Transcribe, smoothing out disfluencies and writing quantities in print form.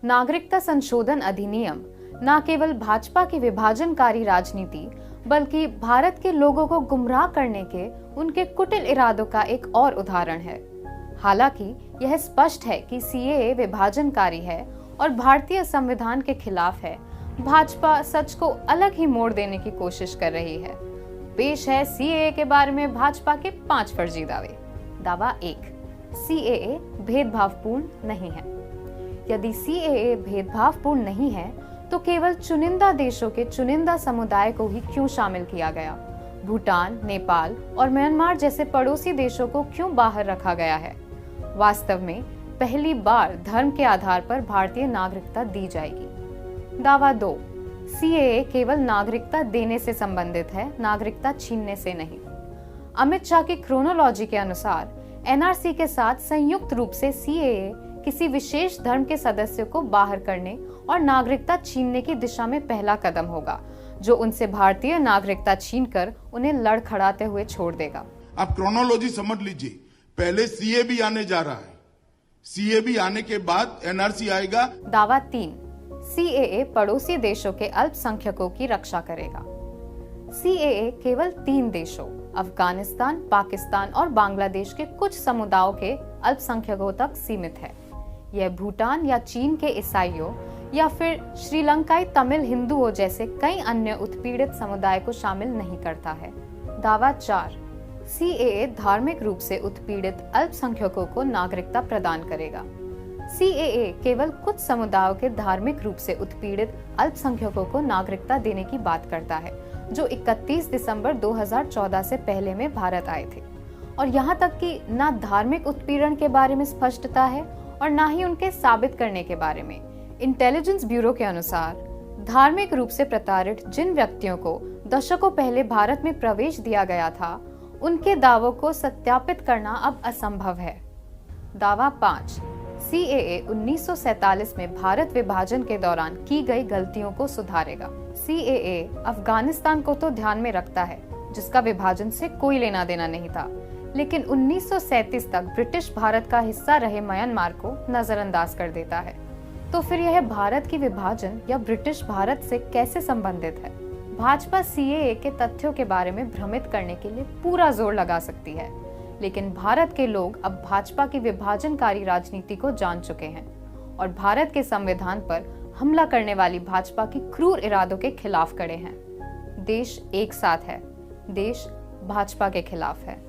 नागरिकता संशोधन अधिनियम न केवल भाजपा की विभाजनकारी राजनीति बल्कि भारत के लोगों को गुमराह करने के उनके कुटिल इरादों का एक और उदाहरण है। हालांकि यह स्पष्ट है कि सीएए विभाजनकारी है और भारतीय संविधान के खिलाफ है, भाजपा सच को अलग ही मोड़ देने की कोशिश कर रही है। पेश है सीएए के बारे में भाजपा के 5 फर्जी दावे। दावा 1, सीएए भेदभावपूर्ण नहीं है। यदि सीएए भेदभावपूर्ण नहीं है तो केवल चुनिंदा देशों के चुनिंदा समुदाय को ही क्यों शामिल किया गया? भूटान, नेपाल और म्यांमार जैसे पड़ोसी देशों को क्यों बाहर रखा गया है? वास्तव में पहली बार धर्म के आधार पर भारतीय नागरिकता दी जाएगी। दावा 2, सीएए केवल नागरिकता देने से संबंधित है, नागरिकता छीनने से नहीं। अमित शाह की क्रोनोलॉजी के अनुसार एनआरसी के साथ संयुक्त रूप से सीएए किसी विशेष धर्म के सदस्य को बाहर करने और नागरिकता छीनने की दिशा में पहला कदम होगा, जो उनसे भारतीय नागरिकता छीनकर उन्हें लड़खड़ाते हुए छोड़ देगा। आप क्रोनोलॉजी समझ लीजिए, पहले सीए भी आने जा रहा है, सीए भी आने के बाद एनआरसी आएगा। दावा 3, सीएए पड़ोसी देशों के अल्पसंख्यकों की रक्षा करेगा। सीएए केवल 3 देशों अफगानिस्तान, पाकिस्तान और बांग्लादेश के कुछ समुदायों के अल्पसंख्यकों तक सीमित है। यह भूटान या चीन के ईसाइयों या फिर श्रीलंकाई तमिल हिंदुओं जैसे कई अन्य उत्पीड़ित समुदाय को शामिल नहीं करता है। दावा 4, सीएए धार्मिक रूप से उत्पीड़ित अल्पसंख्यकों को नागरिकता प्रदान करेगा। सीएए केवल कुछ समुदायों के धार्मिक रूप से उत्पीड़ित अल्पसंख्यकों को नागरिकता देने की बात करता है, जो 31 दिसंबर 2014 से पहले में भारत आए थे। और यहाँ तक कि न धार्मिक उत्पीड़न के बारे में स्पष्टता है और न ही उनके साबित करने के बारे में। इंटेलिजेंस ब्यूरो के अनुसार धार्मिक रूप से प्रताड़ित जिन व्यक्तियों को दशकों पहले भारत में प्रवेश दिया गया था, उनके दावों को सत्यापित करना अब असंभव है। दावा 5, सीएए 1947 में भारत विभाजन के दौरान की गई गलतियों को सुधारेगा। सीएए अफगानिस्तान को तो ध्यान में रखता है, जिसका विभाजन से कोई लेना देना नहीं था, लेकिन 1937 तक ब्रिटिश भारत का हिस्सा रहे म्यांमार को नजरअंदाज कर देता है। तो फिर यह भारत की विभाजन या ब्रिटिश भारत से कैसे संबंधित है? भाजपा सीएए के तथ्यों के बारे में भ्रमित करने के लिए पूरा जोर लगा सकती है, लेकिन भारत के लोग अब भाजपा की विभाजनकारी राजनीति को जान चुके हैं और भारत के संविधान पर हमला करने वाली भाजपा की क्रूर इरादों के खिलाफ खड़े हैं। देश एक साथ है, देश भाजपा के खिलाफ है।